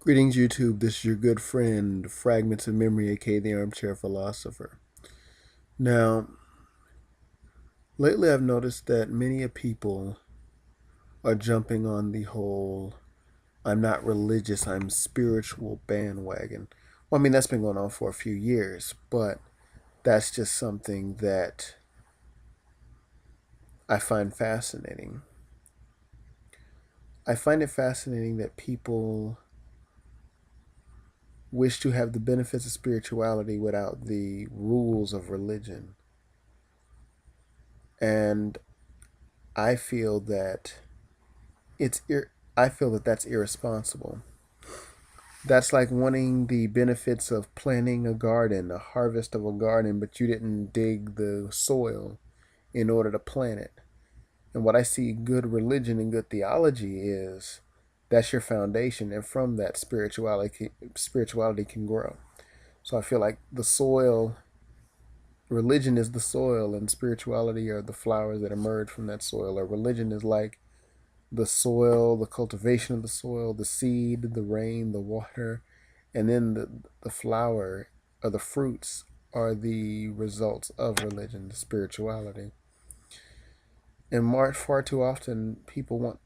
Greetings, YouTube. This is your good friend, Fragments of Memory, aka the Armchair Philosopher. Now, lately I've noticed that many people are jumping on the whole I'm not religious, I'm spiritual bandwagon. Well, I mean, that's been going on for a few years, but that's just something that I find fascinating. I find it fascinating that people wish to have the benefits of spirituality without the rules of religion. And I feel that I feel that that's irresponsible. That's like wanting the benefits of planting a garden, a harvest of a garden, but you didn't dig the soil in order to plant it. And what I see good religion and good theology is that's your foundation, and from that spirituality can grow. So I feel like the soil, religion is the soil, and spirituality are the flowers that emerge from that soil. Or religion is like the soil, the cultivation of the soil, the seed, the rain, the water, and then the flower or the fruits are the results of religion, the spirituality. And far too often, people want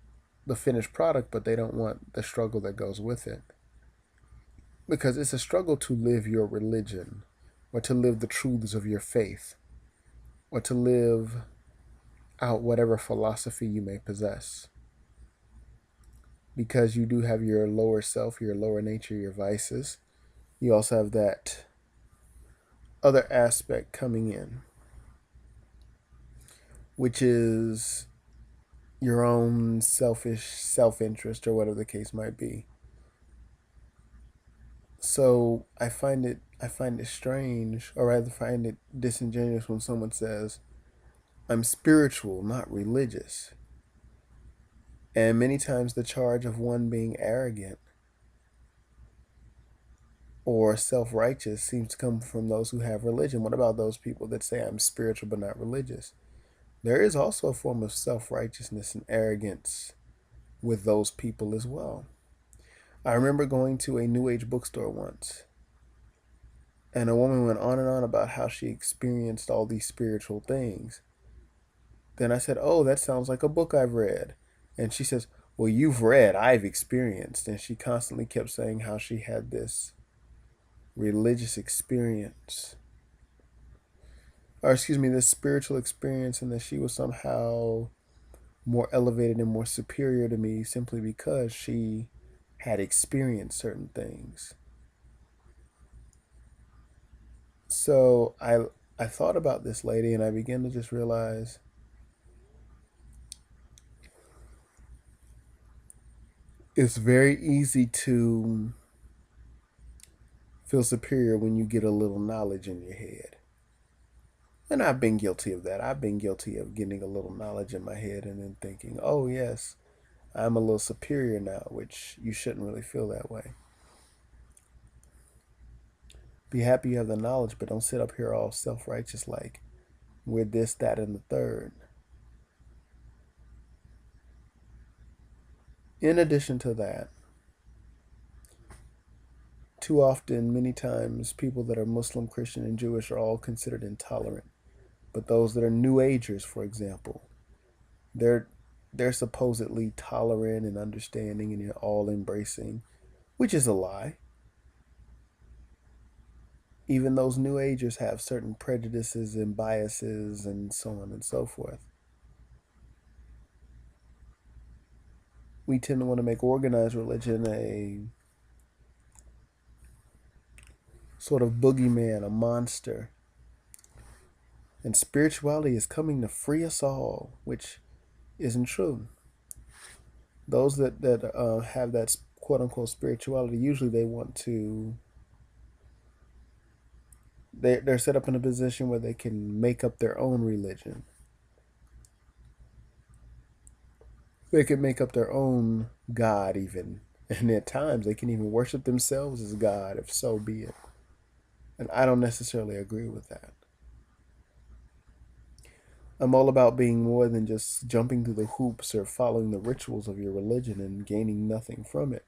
the finished product, but they don't want the struggle that goes with it. Because it's a struggle to live your religion, or to live the truths of your faith, or to live out whatever philosophy you may possess. Because you do have your lower self, your lower nature, your vices. You also have that other aspect coming in, which is your own selfish self interest or whatever the case might be. So I find it strange, or rather find it disingenuous when someone says, I'm spiritual, not religious. And many times the charge of one being arrogant or self righteous seems to come from those who have religion. What about those people that say I'm spiritual but not religious? There is also a form of self righteousness and arrogance with those people as well. I remember going to a New Age bookstore once, and a woman went on and on about how she experienced all these spiritual things. Then I said, "Oh, that sounds like a book I've read." And she says, "Well, you've read, I've experienced." And she constantly kept saying how she had this religious experience, or excuse me, this spiritual experience, and that she was somehow more elevated and more superior to me simply because she had experienced certain things. So I thought about this lady, and I began to just realize it's very easy to feel superior when you get a little knowledge in your head. And I've been guilty of that. I've been guilty of getting a little knowledge in my head and then thinking, oh, yes, I'm a little superior now, which you shouldn't really feel that way. Be happy you have the knowledge, but don't sit up here all self righteous like we're this, that, and the third. In addition to that, too often, many times, people that are Muslim, Christian, and Jewish are all considered intolerant. But those that are New Agers, for example, they're they're supposedly tolerant and understanding and all embracing, which is a lie. Even those New Agers have certain prejudices and biases and so on and so forth. We tend to want to make organized religion a sort of boogeyman, a monster. And spirituality is coming to free us all, which isn't true. Those that have that quote unquote spirituality, usually they want to, they're set up in a position where they can make up their own religion. They can make up their own God, even. And at times, they can even worship themselves as God, if so be it. And I don't necessarily agree with that. I'm all about being more than just jumping through the hoops or following the rituals of your religion and gaining nothing from it.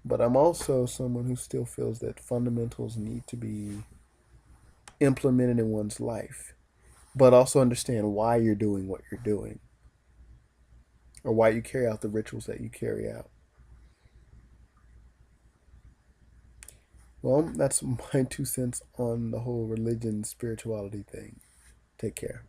But I'm also someone who still feels that fundamentals need to be implemented in one's life, but also understand why you're doing what you're doing or why you carry out the rituals that you carry out. Well, that's my 2 cents on the whole religion spirituality thing. Take care.